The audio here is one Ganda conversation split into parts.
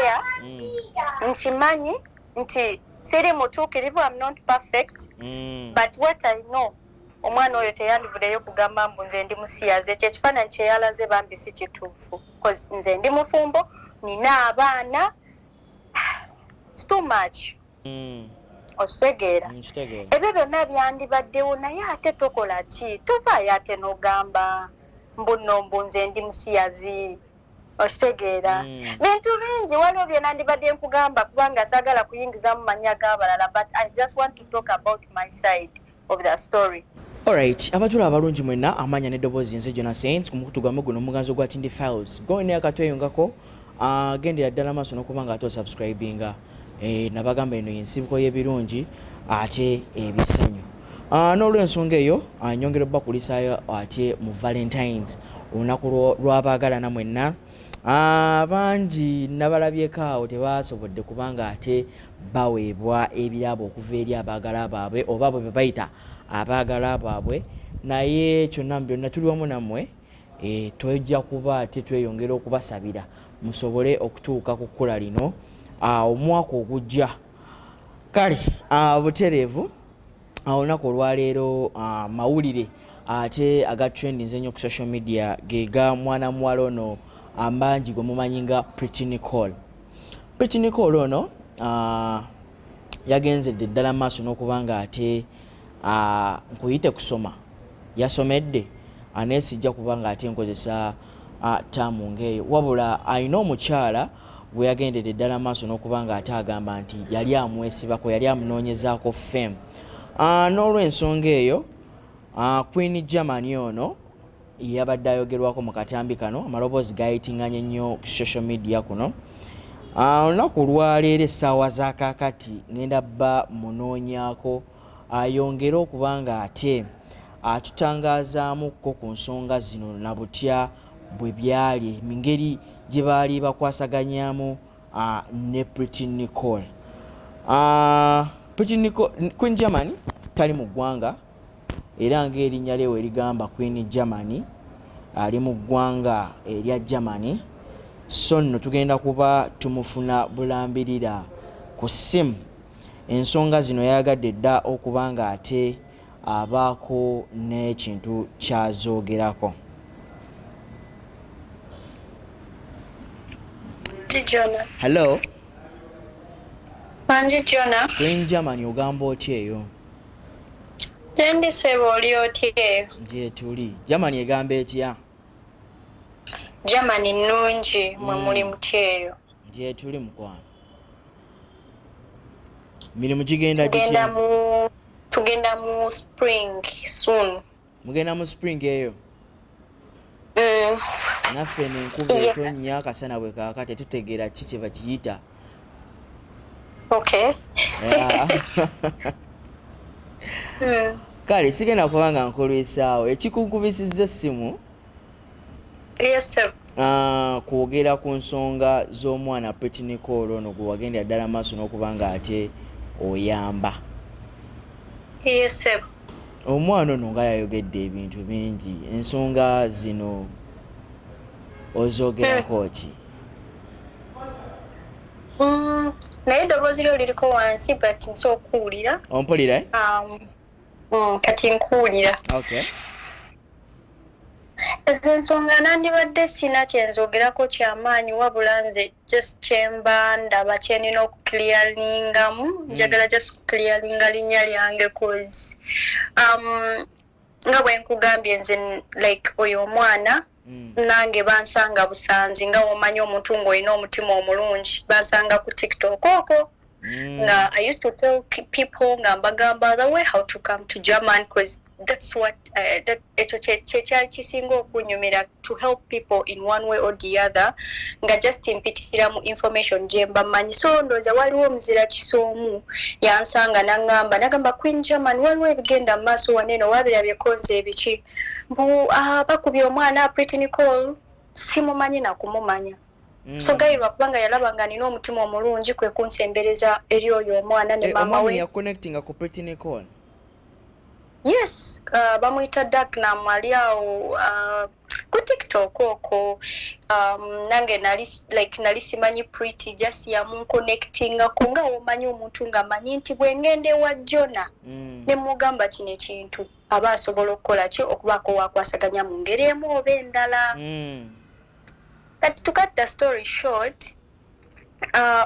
there. Nchimanyi nti siri mutuukirivu, I'm not perfect, but what I know, omwana oyo teyandivudeyo kugamba mbu nze ndi musiyaze. Ekyo ekifaananyi kye yalaze bambi si kituufu, because nze ndi mufumbo, nina abaana. It's too much. Osegeera ebyo byonna byandibaddewo, naye ate tokola ki? Tovaayo ate n'ogamba mbuno mbu nze ndi musiyazi. Osegeera bintu bingi waliwo bye nandibadde nkugamba kubanga saagala kuyingiza mu mannya g'abalala, but I just want to talk about my side of the story. Alright, abatula abalungi mwenna amanya n'eddoboozi nze Jonah Saints ku mukutu gwammwe guno omuganzo gwa Tindi Files. Gone akatweyongako gendera ddala maaso n'okuba nga ate osubscribinga. Nabagamba eno yensibuko y'ebirungi ate ebisanyu. N'olw'ensonga eyo nyongera obba kulisaayo ate mu Valentines olunaku lw'abaagalana mwenna. Bangi nabalabyeko awo tebaasobodde kubanga ate baweebwa ebyabo okuva eri abaagala baabwe oba bwe bayita abaagala baabwe, naye kyonna byonna tuli wamu nammwe. Twejja kuba ate tweyongera okubasabira musobole okutuuka ku kkula lino omwaka ogujja. Kale butereevu olunaku olwaleero mawulire ate aga trending ennyo ku social media gega mwana muwala ono ambangi gwe mumanyi nga Pretty Nicole. Pretty Nicole ono yagenzedde ddala maaso n'okubanga ate nkuyite kusoma yasomedde aneesijja kubanga ate nkozesa taamu ng'eyo, wabula alina omukyala bwe yagendedde ddala maaso n'okubanga ate agamba nti yali amwesibako, yali amunoonyezaako fame. N'olw'ensonga eyo Queen Germany ono yabadde ayogerwako mu katambi kano, amaloboozi gayitinganye nnyo ku social media kuno. Olunaku lwaleero essaawa za kaakati ngenda bba munoonyaako ayongere okubanga ate atutangazaamuko ku nsonga zino na butya bwe byali mu ngeri gye baali bakwasaganyaamu ne Pretty Nicole. Pretty Nicole, Queen Germany tali mu ggwanga era ng'erinnya lye werigamba Queen Germany ali mu ggwanga erya Germany. So nno tugenda kuba tumufuna bulambirira ku ssimu. Ensonga zino yayagadde dda okubanga ate abaako n'ekintu kyazoogerako. Jonah. Hello. Manji Jonah. Queen Germany ogamba otya eyo? Jendi sebo oli otya eyo? Gye tuli. Germany egamba etya? Germany nnungi mwe muli mutya eyo? Gye tuli mukwano. Mirimu gigenda gitya? Tugenda mu spring soon. Mugenda mu spring eyo? Naffe n'enkuba etonnya akasana bwe kaaka tetutegeera ki kye bakiyita. Okay. Kale sigenda kubanga nkolwesaawo ekikunkubisizza essimu. Yes sir. Kwogera ku nsonga z'omwana Pretty Nicole ono gwe wagendera ddala maaso n'okubanga ate oyamba. Yes sir. Omwana ono nga yayogedde ebintu bingi, ensonga zino ozoogerako ki? Naye eddoboozi lyo liriko wansi but nsobola okuwulira. Ompulira? Kati nkuwulira. Okay. Ezo ensonga nandibadde sina kyenzoogerako kyamaanyi wabula nze just kyemba ndaba kyenina okukiliyaringamu. Njagala just kukiliyaringa linnya lyange cause nga bwe nkugambye nze like oyo omwana nange bansanga busanzi nga womanyi omuntu ng'olina omutima omulungi bansanga ku TikTok okwo. Nga I used to tell people nga mbagamba the way how to come to German because that's what ekyo kyali kisinga okunyumira, to help people in one way or the other nga just mpitira mu information gye mba manyi. So ndowooza waliwo omuzira kisoomu yansanga nagamba Queen German waliwo ebigenda mu maaso waneeno wabirabyeko nze ebiki mbu bakubye omwana Pretty Nicole simumanyi nakumumanya. So gayirwa kubanga yalaba nga nina omutima omulungi kwe kunsembereza eri oyo omwana ne mama we. Omwana ya connecting ku Pretty Nicole. yes, bamuyita Darknam ali awo ku TikTok okwo. Nange nali simanyi Pretty just yamunconnectinga ko nga omanyi omuntu nga manyi nti bwe ngende wa Jona ne mugamba kino ekintu aba asobola okukola ki okubaako wakwasaganya mu ngeri emu oba endala. Kati to cut the story short,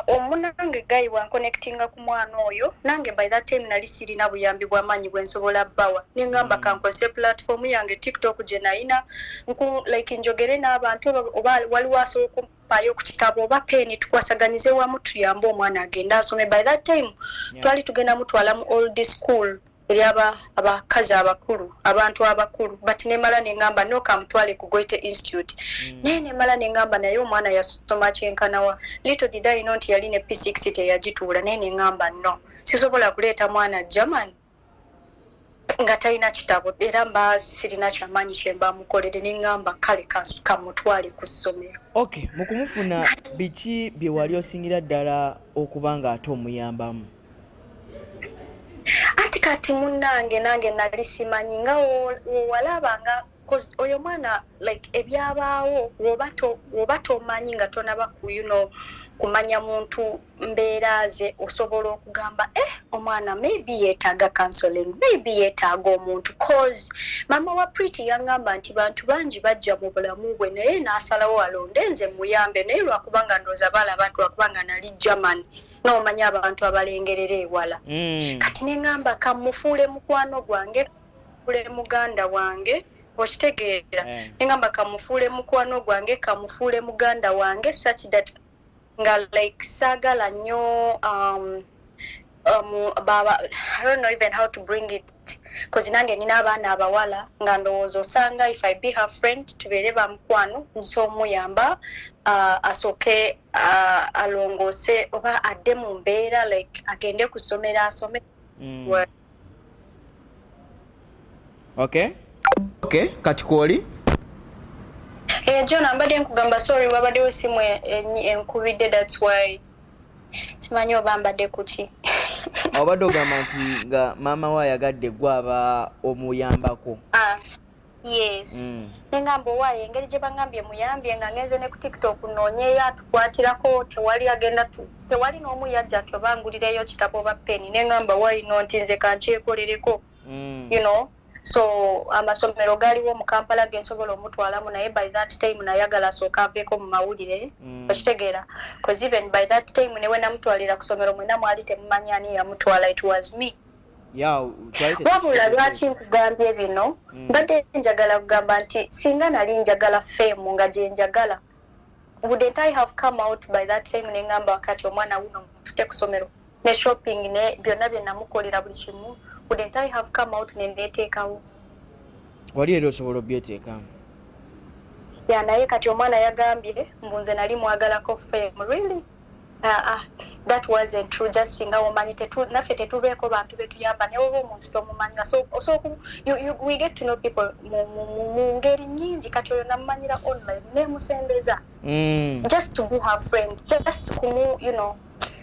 omunange guy wanconnectinga ku mwana oyo nange by that time nali sirina buyambi bw'amaanyi bwe nsobola bbawa nengamba kankozese platform yange TikTok gye nayina like njogere n'abantu oba waliwo asobola okumpaayo ku kitabo oba peni tukwasaganize wamu tuyambe omwana agenda asome. By that time twali tugenda mutwala mu old school eri abakazi abakulu abantu abakulu but nemala nengamba nokamutwale ku Goethe Institute nemala nengamba naye omwana yasoma kyenkanawa. Little did I know nti yali ne P6 teyagituula nengamba no sisobola kuleeta mwana German nga talina kitabo era mba sirina kyamaanyi kyemba mukolere nengamba kale kamutwale ku ssomero. Okay, mukumufuna biki bye wali osingira ddala okuba nga ate omuyambamu? Anti kati munnange nange nali simanyi nga walabanga oyo mwana like ebyabaawo woba tomanyi nga tonaba kumanya muntu mbeera ze osobola okugamba omwana maybe yeetaaga counseling, maybe yeetaaga omuntu cause mama wa Pretty yangamba nti bantu bangi bajja mu bulamu bwe naye n'asalawo alonde nze muyambe naye lwakubanga ndooza balaba lwakubanga nali German n'omanya abantu abalengerera ewala. Kati nengamba kamufuule mukwano gwange kamufuule muganda wange okitegeera nengamba kamufuule mukwano gwange kamufuule muganda wange such that nga like saagala nnyo baba I don't know even how to bring it because nange nina abaana abawala nga ndowooza osanga if I be her friend tubeere bamukwano nso omuyamba asooke alongoose oba adde mu mbeera like agende kusomera asome. Okay, kati kwoli? John ambadde nkugamba sorry wabaddewo simu enkubidde that's why simanyi oba mbadde kuki. Obadde ogamba nti nga maama we ayagadde gwaba omuyambako. Yes. Nengamba owaaye engeri gye bangambye muyambye nga ngenze ne ku TikTok noonyeeyo atukwatirako tewali n'omu yajja atobangulireyo kitabo oba peni nengamba why not nze kankyekolereko you know. So amasomero galiwo mu Kampala gensobola omutwalamu naye by that time nayagala asooka aveeko mu mawulire okitegeera because even by that time newe namutwalira ku somero mwena mwali temumanyi ani yamutwala it was me. Wabula lwaki nkugambye bino mbadde njagala kugamba nti singa nali njagala fame nga gye njagala wouldn't I have come out by that time nengamba wakati omwana wuno tute ku somero ne shopping ne byonna bye namukolera buli kimu wouldn't I have come out nendeteekawo. Wali era osobola obyeteekamu? Naye kati omwana yagambye mbu nze nali mwagalako fame. Really? That wasn't true. Just singa omanyi naffe tetubeeko bantu betuyamba naye oba omuntu tomumanyira so we get to know people mu ngeri nnyingi kati oyo namumanyira online nemusembeza just to be her friend just kumu you know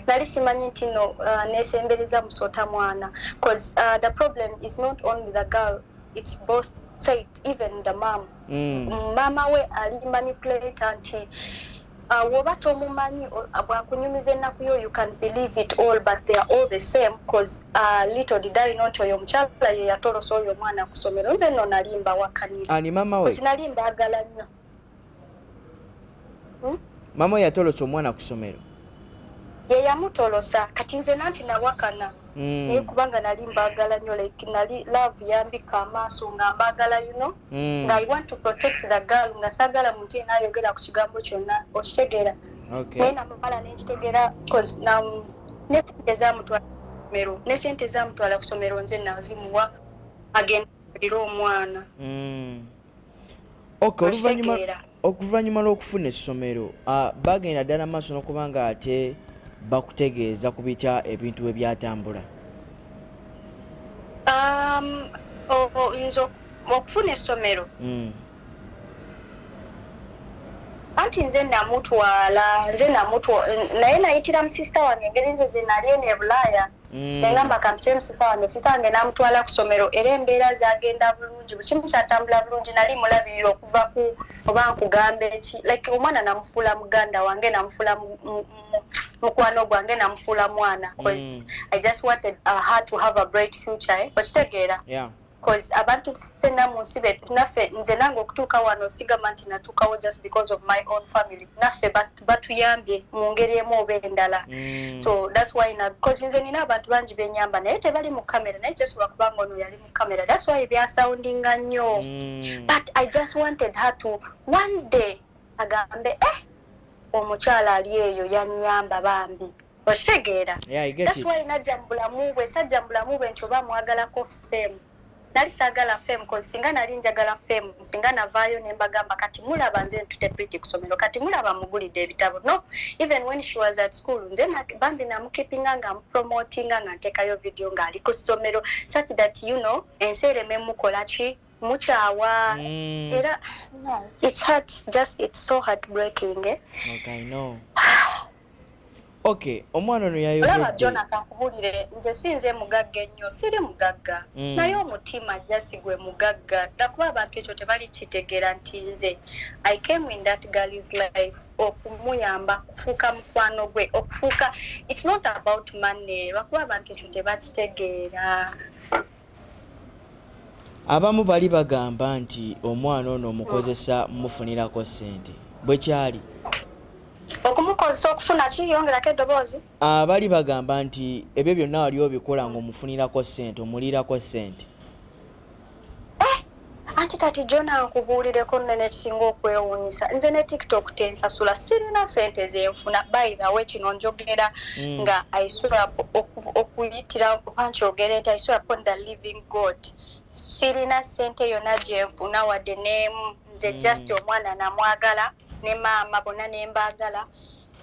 nali simanyi nti no nesembereza musota mwana because the problem is not only the girl, it's both sides, even the mom. Mama we ali manipulate nti woba tomumanyi bwakunyumiza ennaku yo you can believe it all but they are all the same because little did I know nti oyo omukyala ye yatolosa oyo omwana ku ssomero nze nno nalimba wakanira ani mama we nalimba agala nnyo mama we yatolosa omwana ku ssomero ye yamutolosa kati nze nanti nawakana naye kubanga nali mbaagala nnyo like nali love yambika amaaso nga mbaagala you know nga I want to protect the girl nga saagala muntu yenna ayogera ku kigambo kyonna okitegeera naye namala nenkitegeera because ne sente zamutwala ku ssomero nze nazimuwa agenda kulira omwana. Oluvannyuma lw'okufuna essomero bagenda ddala maaso n'okubanga ate bakutegeeza ku bitya ebintu bwe byatambula? Nzo okufuna essomero anti nze namutwala naye nayitira mu sister wange engeri nze ze nali eno e Bulaaya nengamba kampite mu sister wange namutwala ku ssomero era embeera zagenda bulungi buli kimu kyatambula bulungi nali mulabirira okuva ku oba nkugamba eki like omwana namufuula muganda wange namufuula mukwano gwange namufuula mwana because I just wanted her to have a bright future okitegeera because abantu ffenna mu nsi naffe nze nange okutuuka wano sigamba nti natuukawo just because of my own family naffe batuyambye mu ngeri emu oba endala so that's why because nze nina abantu bangi benyamba naye tebali mu kamera naye just lwakubanga ono yali mu kamera that's why byasoundinga nnyo but I just wanted her to one day agambe omukyala ali eyo yannyamba bambi okitegeera that's why najja mu bulamu bwe sajja mu bulamu bwe nti oba mwagalako fame nali saagala fame because singa nali njagala fame singa navaayo ne mbagamba kati mulaba nze ntute pretty ku ssomero kati mulaba mugulidde ebitabo no even when she was at school nze bambi namukipinga nga mupromotinga nga nteekayo video ng'ali ku ssomero such that you know ensi ereme mukola ki mukyawa era it's so heartbreaking okay I know okay omwana ono yayogedde Jona kankubulire nze sinze mugagga ennyo siri mugagga naye omutima jasigwe mugagga nakuba abantu ekyo tebali kitegeera nti nze I came in that girl's life okumuyamba kufuuka mukwano gwe okufuuka it's not about money lwakuba abantu ekyo tebakitegeera abamu bali bagamba nti omwana ono omukozesa mufunirako ssente bwe kyali okumukozesa okufuna ki yongerako eddoboozi bali bagamba nti ebyo byonna wali obikola ng'omufunirako ssente omulirako ssente anti kati Jona nkubuulireko nnene ekisinga okwewuunyisa nze ne TikTok tensasula sirina ssente zenfuna by the way kino njogera nga aisura okuyitira oba nkyogera nti aisura upon the living God sirina ssente yonna gyenfuna wadde n'emu nze just omwana namwagala ne maama bonna ne mbaagala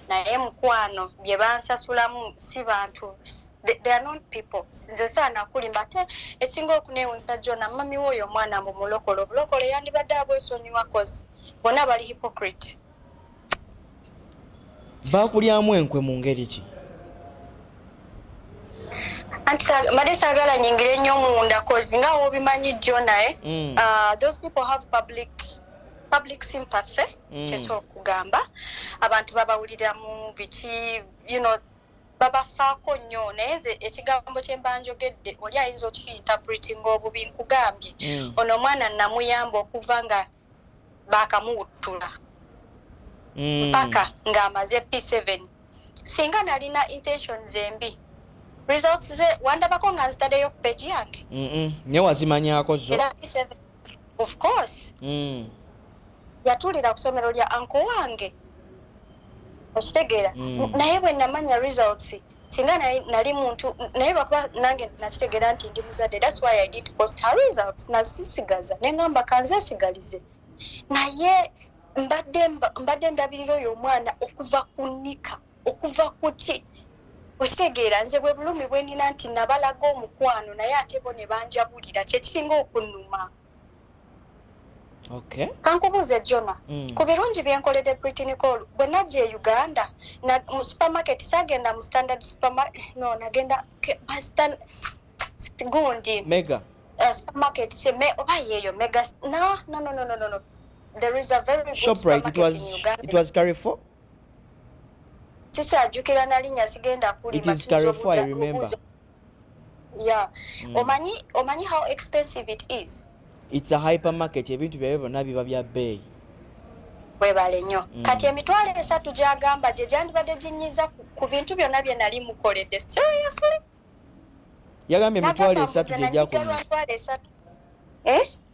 naye mukwano bye bansasulamu si bantu they are not people nze saana kulimba ate ekisinga okuneewuunyisa Jona mami w'oyo omwana mbu mulokole obulokole yandibadde abwesonyiwa kozi bonna bali hypocrite baakulyamu enkwe mu ngeri ki anti made saagala nyingire nnyo munda kozi nga wobimanyi Jona those people have public sympathy kyeso okugamba abantu babawuliramu biki you know babafaako nnyo naye ekigambo kye mba njogedde oli ayinza okiyinterpreting obubi nkugambye ono omwana namuyamba okuva nga baakamuwuttula mpaka ng'amaze P7 singa nalina intentions embi results ze wandabako nga nzitaddeyo ku page yange naye wazimanyako zo P7 of course yatulira ku ssomero lya anko wange okitegeera naye bwe namanya results singa nali muntu naye lwakuba nange nakitegeera nti ndi muzadde that's why I did post her results nazisigaza nengamba kanzeesigalize naye mbadde ndabirira oyo omwana okuva ku nnika okuva ku ki okitegeera nze bwe bulumi bwe nina nti nabalaga omukwano naye ate bo ne banjabulira kyekisinga okunnuma okay kankubuuze Jona ku birungi byenkoledde Pretty Nicole bwe najja e Uganda mu supermarket sagenda mu standard supermarket no nagenda gundi mega supermarket oba yeeyo mega no there is a very good ShopRite it was Carrefour sikyajjukira nalinnya sigenda kuli it is Carrefour I remember yeah omanyi how expensive it is it's a hypermarket ebintu byawe byonna biba bya bbeeyi webale nnyo kati emitwalo 3 gyagamba gye gyandibadde ginyiza ku bintu byonna bye nali mukoledde seriously yagambye emitwalo 3 gye gyakunyiza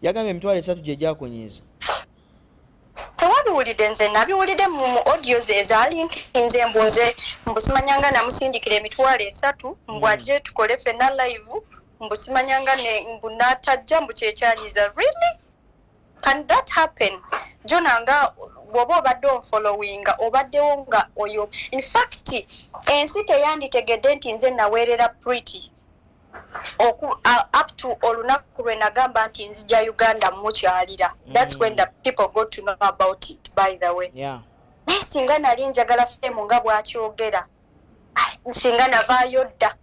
yagambye emitwalo 3 gye gyakunyiza tewabiwulidde nze nabiwulidde mu audio ze ezalinkinze mbunze mbusimanyanga namusindikira emitwalo 3 mbwajje tukole ffenna live mbusimanyanga mbunatajja mbu kyekyanyiza really can that happen Jona nga bwoba obadde onfollowinga obaddewo nga oyo in fact ensi teyanditegedde nti nze naweerera Pretty up to olunaku lwe nagamba nti nzija Uganda mukyalira that's when the people got to know about it by the way naye singa nali njagala femu nga bw'akyogera singa navaayo dda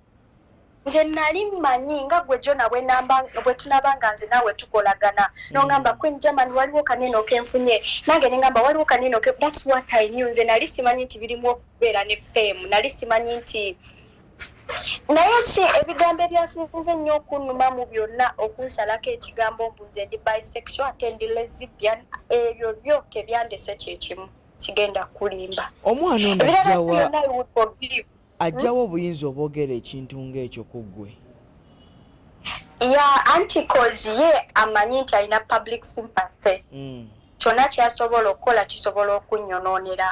nze nali mmanyi nga gwe Jona bwe tunaba nga nze naawe tukolagana nongamba Queen German waliwo kaneno kenfunye nange nengamba waliwo kaneno ke that's what I knew nze nali simanyi nti birimu okubeera ne femu nali simanyi nti naye ki ebigambo ebyasinze nnyo okunnuma mu byonna okunsalako ekigambo mbu nze ndi bisexual ate ndi lesbian ebyo byo tebyandese kyekimu kigenda kulimba omwana ono ajjawo obuyinza obwogera ekintu ng'ekyo ku ggwe ya antikozi ye amanyi nti alina public sympathy kyonna kyasobola okukola kisobola okunyonoonera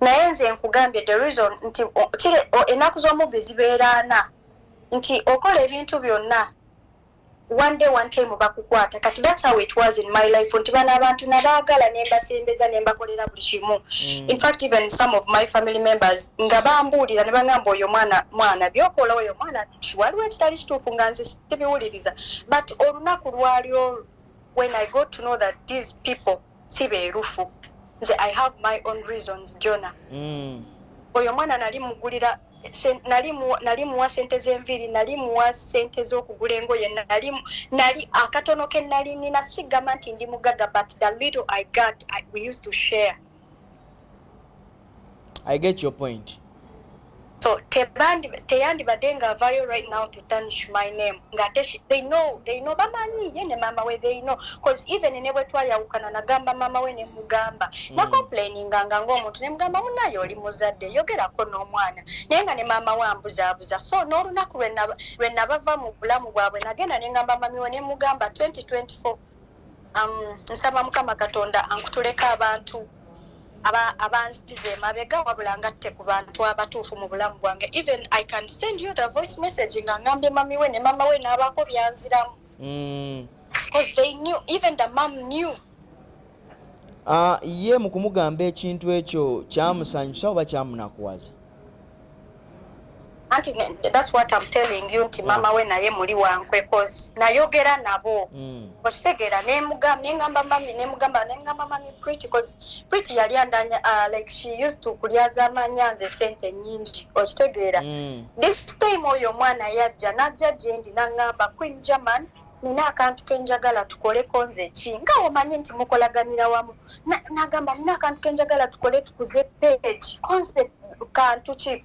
naye nze nkugambye the reason nti ennaku z'omubbi zibeera ana nti okola ebintu byonna one day one time bakukwata kati that's how it was in my life nti bano abantu nabaagala nembasembeza nembakolera buli kimu in fact even some of my family members nga bambuulira ne bangamba oyo mwana byokola oyo mwana waliwo ekitali kituufu nga nze sibiwuliriza but olunaku lwalyo when I got to know that these people si beerufu nze I have my own reasons Jona oyo mwana nali mugulira nali muwa sente z'enviiri nali muwa sente z'okugula engoye nali akatono ke nali nina sigamba nti ndi mugaga but the little I got we used to share. I get your point. So teyandibadde nga avaayo right now to tarnish my name ngate they know bamanyi ye ne mama we they know because even ne bwe twayawukana nagamba mama we ne mugamba na complaininga ng'omuntu ne mugamba munayo oli muzadde yogerako n'omwana naye nga ne mama we ambuzaabuza so n'olunaku lwe nabava mu bulamu bwabwe nagenda ne ngamba mami we ne mugamba 2024 nsaba Mukama Katonda ankutuleka abantu abanzize mabega wabula ngatte ku bantu abatuufu mu bulamu bwange even I can send you the voice message nga ngambe mami we ne mama we n'abako byanziramu because they knew even the mom knew ye mu kumugamba ekintu ekyo kyamusanyusa oba kyamunakuwaza anti that's what I'm telling you nti mama we naye muli wankwe cause nayogera nabo okitegera nengamba mami pretty cause pretty yali andanya like she used to kulyaza amanya nze sente nyingi okitegera this time oyo mwana yajja najja gyendi nangamba Queen German nina akantu kenjagala tukoleko nze ki nga omanyi nti mukolaganira wamu nagamba nina akantu kenjagala tukole tukuze page konze kantu ki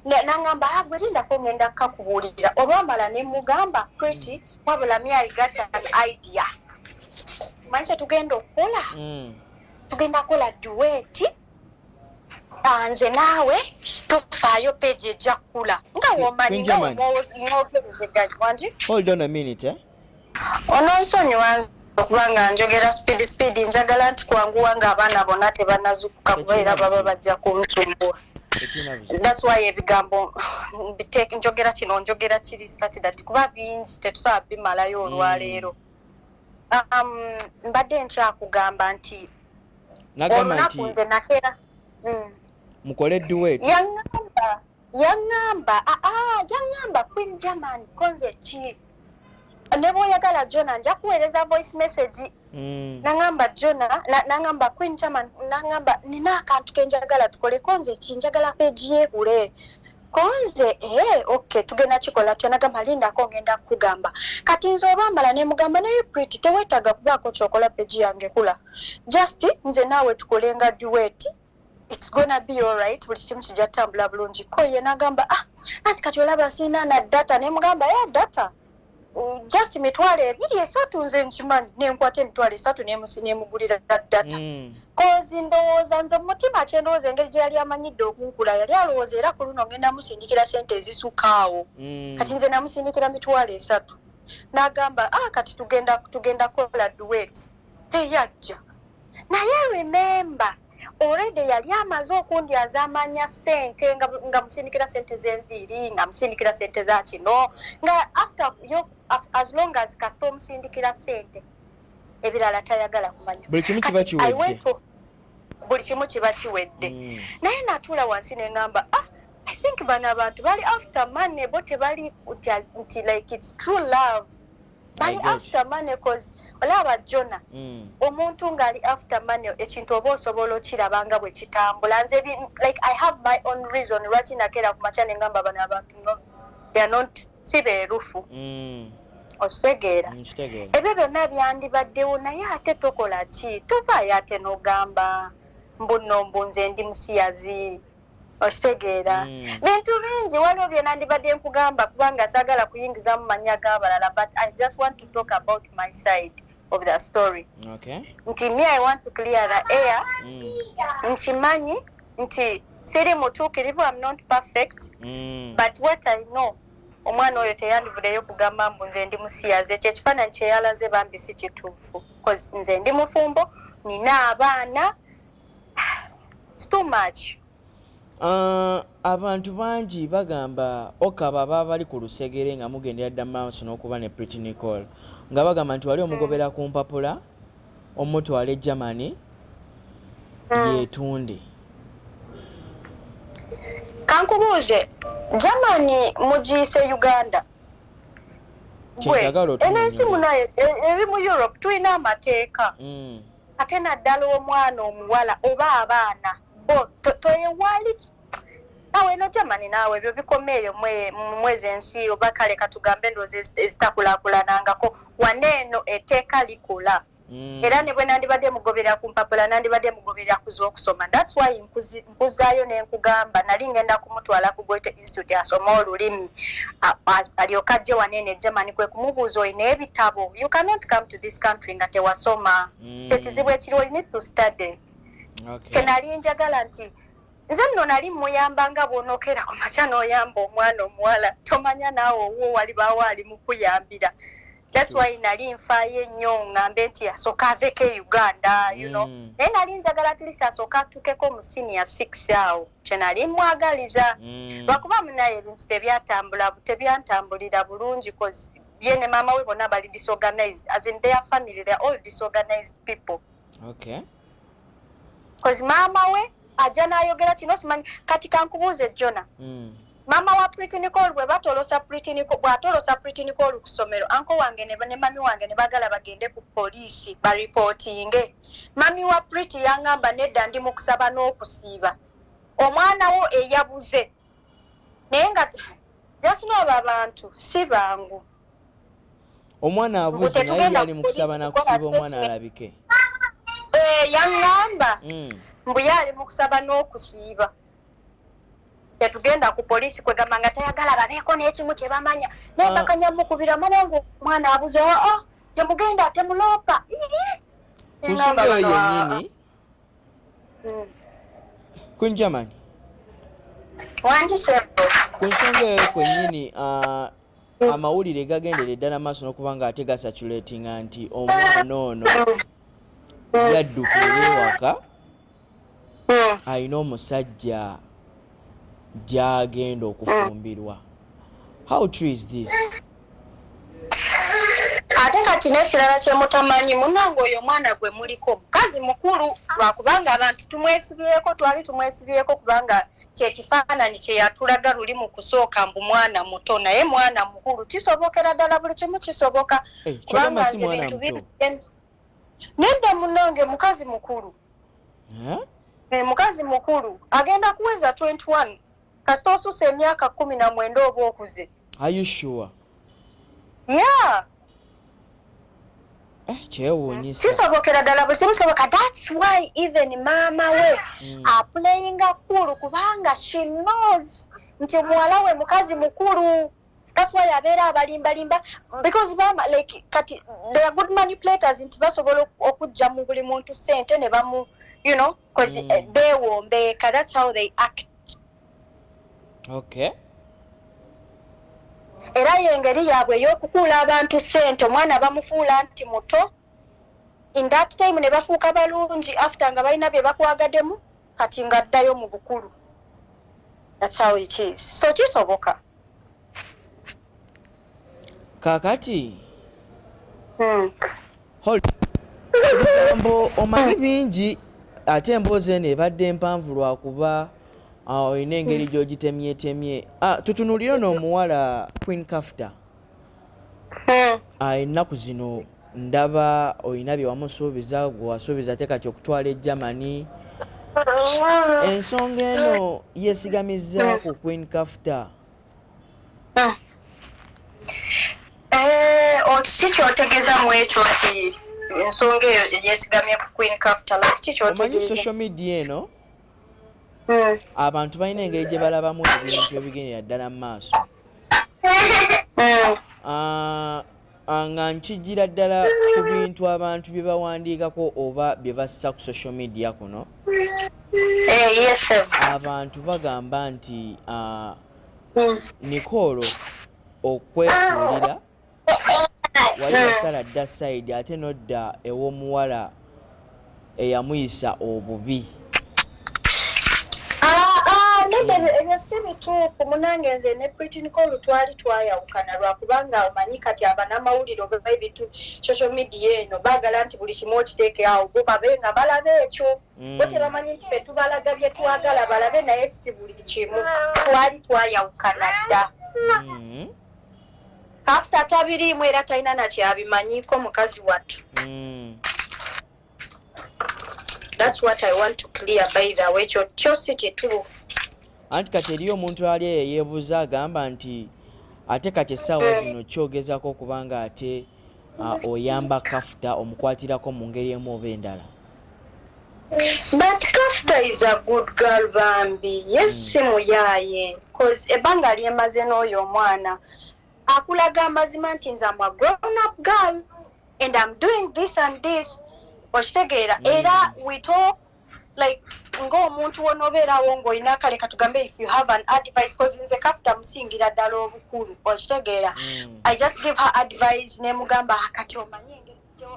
nangamba gwe lindako ngenda kakubuulira olwamala ne mugamba pretty wabula I got an idea manyi tugenda okukola tugenda kukola duet nze naawe tufaayo page ejja kukula nga womanyi nga omwogerezeganya wangi hold on a minute ononsonyiwa okubanga njogera speed njagala nti kwanguwa nga abaana bonna tebanazukuka kuba era baba bajja kunsumbuwa that's why ebigambo njogera kino njogera kiri such that kuba bingi tetusobola bimalayo olwaleero mbadde nkyakugamba nti olunaku nze nakera mukole duet yaŋŋamba Queen German konze ki ne bw'oyagala Jona nja kuweereza voice message nangamba Jona nangamba Queen German nangamba nina akantu kenjagala tukole konze kinjagala page yeebule konze okay tugenda kikola tyo nagamba lindako ngenda kugamba kati nze obambala ne mugamba naye pretty teweetaga kubaako kyokola page yange kula just nze naawe tukolenga duet it's gonna be all right buli kimu kijja tambula bulungi ko ye nagamba anti kati olaba sina na data ne mugamba data just emitwalo 2-3 nze nkimanyi nenkwata emitwalo 3 nemugulira data kozi ndowooza nze mumutima kyendowooza engeri gye yali amanyidde okunkula yali alowooza era ku luno ngenda musindikira sente ezisukaawo kati nze namusindikira mitwalo 3 n'agamba kati tugenda kola duet teyajja naye remember already yali amaze okundyaza amanya sente nga musindikira sente z'enviiri nga musindikira sente za kino nga after as long as kasita omusindikira sente ebirala tayagala kumanya buli kimu kiba kiwedde buli kimu kiba kiwedde naye natuula wansi neŋŋamba I think bano abantu bali after money bo tebali nti like it's true love bali after money cause olaba Jona omuntu ngali after money ekintu oba osobola okirabanga bwe kitambula nze like I have my own reason lwaki nakera ku machane ngamba bano abantu no they are not sibeerufu osegera ebyo byonna byandibaddewo naye ate tokola ki tuvaayo ate n'ogamba mbuno mbunze ndi musiyazi osegera bintu bingi waliwo bye nandibadde nkugamba kubanga saagala kuyingiza mu manya g'abalala but I just want to talk about my side of the story. Nti me I want to clear the air nkimanyi nti siri mutuukirivu I'm not perfect but what I know omwana oyo teyandivudeyo kugamba mbu nze ndi musiyaze ekyo ekifaananyi kyeyalaze bambi si kituufu because nze ndi mufumbo nina abaana it's too much. Abantu bangi bagamba okaba baba bali ku lusegere nga mugendera dda maaso n'okuba ne Pretty Nicole nga bagamba nti wali omugobera ku mpapula omutwala e Germany yeetunde. Kankubuuze Germany mugiyise Uganda enensi munaye eri mu Europe tulina amateeka ate naddala omwana omuwala oba abaana toyewali nawe no Germany nawe ebyo bikomeeyo mwezi ensi oba kale katugambe ndoozi ezitakulakulanangako waneeno etteeka likola era ne bwe nandibadde mugobera ku mpapula nandibadde mugobera ku z'okusoma that's why nkuzaayo n'enkugamba nali ngenda kumutwala ku Goethe Institute asoma olulimi alyoka ajje waneeno e Germany kwe kumubuuza olina ebitabo you cannot come to this country nga tewasoma kyekizibu ekiri you need to study. Kenali njagala nti nze nno nali muyamba nga bw'onookera ku makya n'oyamba omwana omuwala tomanya naawe owuwo walibaawo ali mu kuyambira. That's why nali nfaayo ennyo ngambe nti asooka aveko e Uganda you know naye nali njagala at least asooka atuukeko mu senior 6 awo kye nali mwagaliza lwakuba munaye ebintu tebyantambulira bulungi cause ye ne maama we bonna bali disorganized as in their family they are all disorganized people. Cause mama we ajja n'ayogera kino simanyi kati kankubuuze Jona mama wa Pretty Nicole bwe batolosa Pretty Nicole bw'atolosa Pretty Nicole ku ssomero anko wange ne mami wange ne bagala bagende ku poliisi baripotinge mami wa Pretty yangamba nedda ndi mu kusaba n'okusiiba omwana wo eyabuze naye nga just abo abantu si bangu omwana abuze naye yali mu kusaba n'akusiiba omwana alabike yangamba mbu yali mu kusaba n'okusiiba tetugenda ku poliisi kwegamba nga tayagala babeeko n'ekimu kye bamanya naye bakanyamukubira manangu omwana abuze temugenda temuloopa ku nsonga eyo yennyini ku Germany ku nsonga eyo kwennyini amawulire gagendera ddala maaso n'okuba nga ate gasatulatinga nti omwana ono yaddukira ewaka alina omusajja gy'agenda okufumbirwa. How true is this? Ate kati n'ekirala kye mutamanyi munnange oyo omwana gwe muliko mukazi mukulu lwakubanga abantu twali tumwesibyeko kubanga kyekifaananyi kye yatulaga luli mu kusooka mbu mwana muto naye mwana mukulu kisobokera ddala buli kimu kisoboka kubanga si mwana muto nedda munnange mukazi mukulu mukazi mukulu agenda kuweza 21 kasita osusa emyaka 19 oba okuze. Are you sure? Yeah. Kyewuunyisa kisobokera ddala bwe kimusoboka that's why even mama we playing cool kubanga she knows nti muwala we mukazi mukulu. That's why abeera abalimbalimba because mama like kati they are good manipulators nti basobola okujja mu buli muntu sente ne bamu you know because beewombeeka that's how they act. Okay. Era y'engeri yaabwe ey'okukuula abantu sente omwana bamufuula nti muto in that time ne bafuuka balungi after nga balina bye bakwagaddemu kati nga addayo mu bukulu. That's how it is. So kisoboka. Kakati ebigambo omanyi bingi ate emboozi eno ebadde mpanvu lwakuba olina engeri gy'ogitemyetemye. Tutunulire n'omuwala Queen Kafta ennaku zino ndaba oyina bye wamusuubiza gwe wasuubiza te kati okutwala e Germany. Ensonga eno yeesigamizza ku Queen Kafta. Kiki kyotegeeza mu ekyo nti ensonga eyo yeesigamye ku Queen Kafta? Kiki kyotegeeza? Omanyi social media eno abantu balina engeri gye balabamu ebintu ebigendera ddala mu maaso. Nga nkijjira ddala ku bintu abantu bye bawandiikako oba bye bassa ku social media kuno. Yes. Abantu bagamba nti Nicole okwefuulira wali wasala dda side ate nodda ew'omuwala eyamuyisa obubi. Ebyo si bituufu munange. Nze ne Pretty Nicole twali twayawukana lwakubanga omanyi kati abanamawulire oba ebintu social media eno baagala nti buli kimu okiteeke awo bo babe nga balaba ekyo. Bo tebamanyi nti ffe tubalaga bye twagala balabe naye si buli kimu. Twali twayawukana dda. After tabiriimu era talina nakyabimanyiko mukazi wattu. That's what I want to clear by the way. Kyo si kituufu. Anti kati eriyo omuntu ali yeebuuza agamba nti ate kati essaawa zino kyogezako okubanga ate oyamba Kafta omukwatirako mu ngeri emu oba endala. But Kafta is a good girl bambi. Yes, simuyaaye. Cause ebbanga lyemaze n'oyo omwana akulaga amazima nti nze am a grown up girl and I'm doing this and this. Okitegeera era we talk like ng'omuntu wonoobeerawo ng'olina kale katugambe if you have an advice cause nze Kafta musingira ddala obukulu. Okitegeera I just give her advice nemugamba kati omanye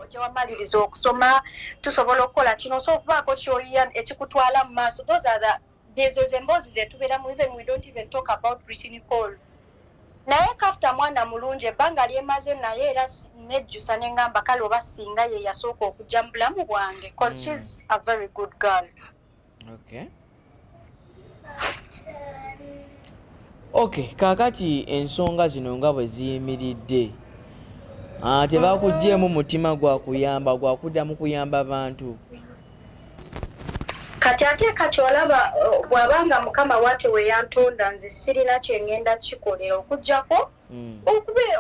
gye wamaliriza okusoma tusobola okukola kino so okubaako ky'oyiya ekikutwala mu maaso. Those are the ezo zemboozi zetubeeramu even we don't even talk about Pretty Nicole. Naye Kafta mwana mulungi ebbanga lyemaze naye era nejjusa nengamba kale oba singa ye yasooka okujja mu bulamu bwange cause she's a very good girl. Okay, kaakati ensonga zino nga bwe ziyimiridde tebakuggyeemu mutima gwa kuyamba gwa kuddamu kuyamba bantu. Kati ate kati olaba bw'abanga Mukama wate we yantonda nze sirina kyengenda kikolera okuggyako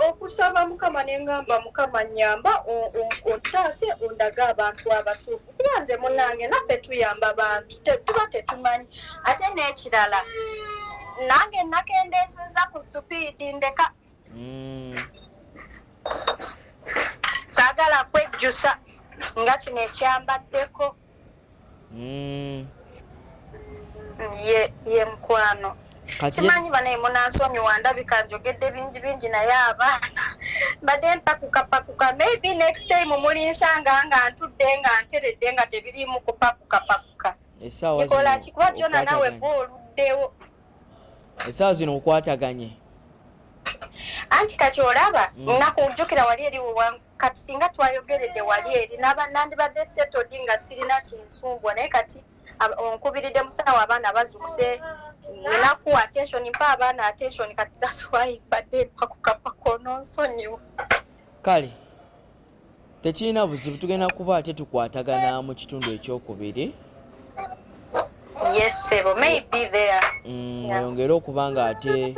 okusaba Mukama nengamba Mukama nnyamba ontaase ondaga abantu abatuufu kuba nze munnange naffe tuyamba bantu tuba tetumanyi. Ate n'ekirala nange nakendeeseza ku stupidi ndeka saagala kwejjusa nga kino ekyambaddeko. Ye mukwano simanyi banaye munansonyiwa ndabika njogedde bingi naye abaana mbadde mpakukapakuka maybe next time mulinsanga nga ntudde nga nteredde nga tebiriimu kupakukapakuka. Nikola kikuba Jona nawe gw'oluddewo essaawa zino okwataganye. Anti kati olaba nakujjukira wali eri kati singa twayogeredde wali eri nandibadde settled nga sirina kinsumbwa naye kati onkubiridde musawo abaana bazukuse ninakuwa attention mpa abaana attention kati that's why badde mpakukapako nonsonyiwa. Kale tekirina buzibu tugenda kuba ate tukwatagana mu kitundu ekyokubiri. Yes sebo maybe there. Oyongere okuba nga ate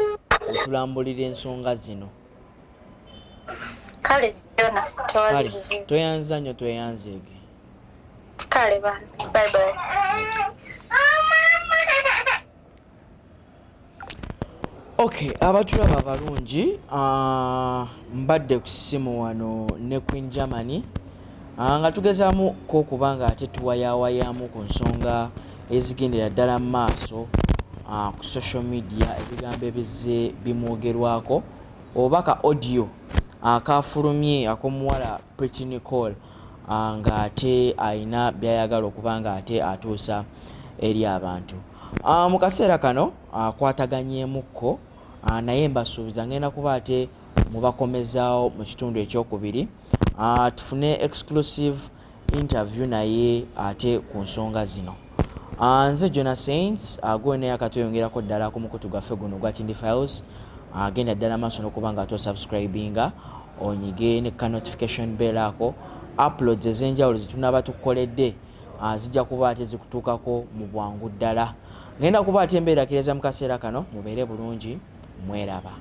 otulambulira ensonga zino. Kale Jona kale toyanza nnyo tweyanzeege. Kale bana bye bye. Okay, abatulaba abalungi mbadde ku ssimu wano ne Queen Germany nga tugezaamu okuba nga ate tuwayaawayamu ku nsonga ezigendera ddala mu maaso ku social media ebigambo ebizze bimwogerwako oba ka audio akafulumye ak'omuwala Pretty Nicole nga ate ayina byayagala okuba nga ate atuusa eri abantu. Mu kaseera kano akwataganyeemukko naye mbasuubiza ngenda kuba ate mubakomezaawo mu kitundu ekyokubiri tufune exclusive interview naye ate ku nsonga zino. Nze Jona Saints gwene akatweyongerako ddala ku mukutu gwaffe guno gwa Tindi Files agenda ddala maaso n'okuba nga tosubscribinga onyige ne ka notification bell ako. Uploads ez'enjawulo zetunaba tukoledde zijja kuba ate zikutuukako mu bwangu ddala. Ngenda kuba ate mbeerakiriza mu kaseera kano mubeere bulungi, mweraba.